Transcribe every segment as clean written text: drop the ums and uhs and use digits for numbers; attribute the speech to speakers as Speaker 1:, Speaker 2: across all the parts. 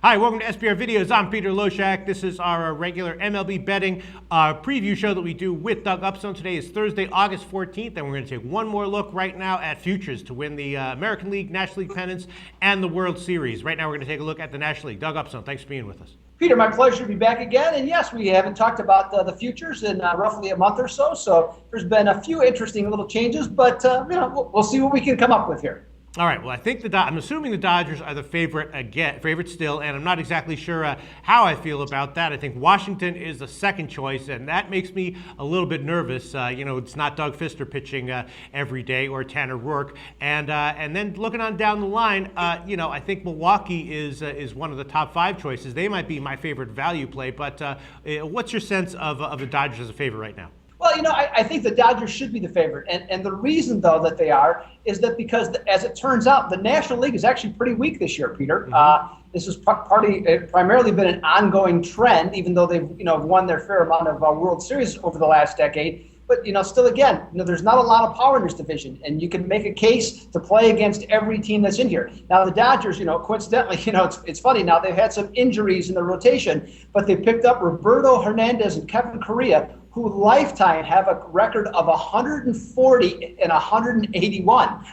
Speaker 1: Hi, welcome to SBR Videos. I'm Peter Loshak. This is our regular MLB betting preview show that we do with Doug Upstone. Today is Thursday, August 14th, and we're going to take one more look right now at futures to win the American League, National League pennants, and the World Series. Right now, we're going to take a look at the National League. Doug Upstone, thanks for being with us.
Speaker 2: Peter, my pleasure to be back again. And yes, we haven't talked about the futures in roughly a month or so. So there's been a few interesting little changes, but we'll see what we can come up with here.
Speaker 1: All right. Well, I think I'm assuming the Dodgers are the favorite still, and I'm not exactly sure how I feel about that. I think Washington is the second choice, and that makes me a little bit nervous. It's not Doug Fister pitching every day or Tanner Roark, and then looking on down the line, I think Milwaukee is one of the top 5 choices. They might be my favorite value play, but what's your sense of the Dodgers as a favorite right now?
Speaker 2: Well, I think the Dodgers should be the favorite. And the reason, though, that they are is that because, as it turns out, the National League is actually pretty weak this year, Peter. Mm-hmm. This has primarily been an ongoing trend, even though they've, won their fair amount of World Series over the last decade. But, still, again, there's not a lot of power in this division, and you can make a case to play against every team that's in here. Now, the Dodgers, coincidentally, it's funny. Now, they've had some injuries in the rotation, but they picked up Roberto Hernandez and Kevin Correa, who lifetime have a record of 140 and 181.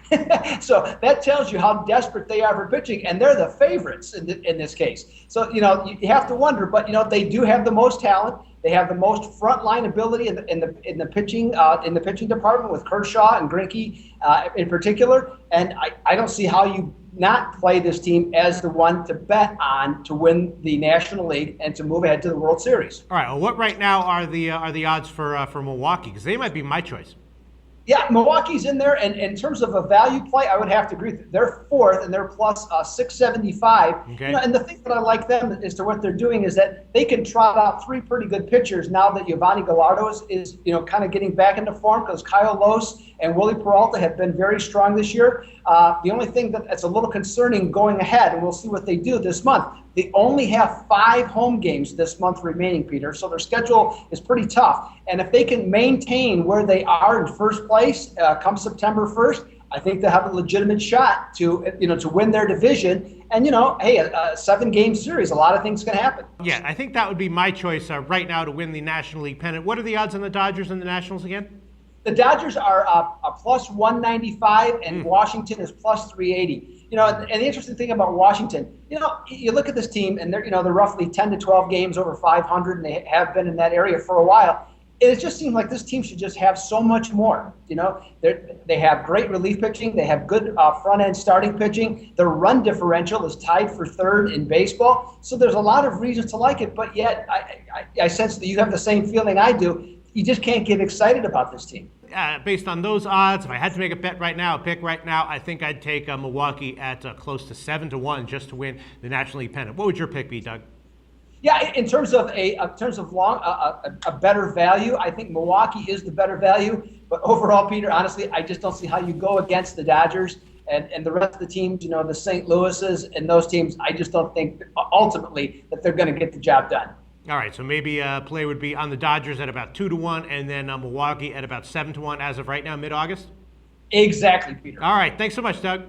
Speaker 2: So that tells you how desperate they are for pitching, and they're the favorites in this case. So, you have to wonder, but, they do have the most talent. They have the most frontline ability in the pitching department with Kershaw and Greinke in particular. And I don't see how you not play this team as the one to bet on to win the National League and to move ahead to the World Series.
Speaker 1: All right. Well, what right now are the odds for Milwaukee? Because they might be my choice.
Speaker 2: Yeah, Milwaukee's in there, and in terms of a value play, I would have to agree. They're fourth, and they're plus 675.
Speaker 1: Okay.
Speaker 2: And the thing that I like them as to what they're doing is that they can trot out 3 pretty good pitchers now that Giovanni Gallardo is kind of getting back into form, because Kyle Lose and Willie Peralta have been very strong this year. The only thing that's a little concerning going ahead, and we'll see what they do this month, they only have 5 home games this month remaining, Peter, so their schedule is pretty tough. And if they can maintain where they are in first place come September 1st, I think they have a legitimate shot to win their division. And, hey, a 7-game series, a lot of things can happen.
Speaker 1: Yeah, I think that would be my choice right now to win the National League pennant. What are the odds on the Dodgers and the Nationals again?
Speaker 2: The Dodgers are a plus 195, and Washington is plus 380. And the interesting thing about Washington, you look at this team, and they're roughly 10 to 12 games over 500, and they have been in that area for a while. It just seems like this team should just have so much more. They have great relief pitching. They have good front-end starting pitching. Their run differential is tied for 3rd in baseball. So there's a lot of reasons to like it, but yet I sense that you have the same feeling I do. You just can't get excited about this team.
Speaker 1: Based on those odds, if I had to make a bet right now, I think I'd take Milwaukee at close to 7-1 just to win the National League pennant. What would your pick be, Doug?
Speaker 2: Yeah, in terms of a better value, I think Milwaukee is the better value. But overall, Peter, honestly, I just don't see how you go against the Dodgers and the rest of the teams. The St. Louis's and those teams. I just don't think ultimately that they're going to get the job done.
Speaker 1: All right, so maybe a play would be on the Dodgers at about 2-1, and then Milwaukee at about 7-1 as of right now, mid-August?
Speaker 2: Exactly, Peter.
Speaker 1: All right, thanks so much, Doug.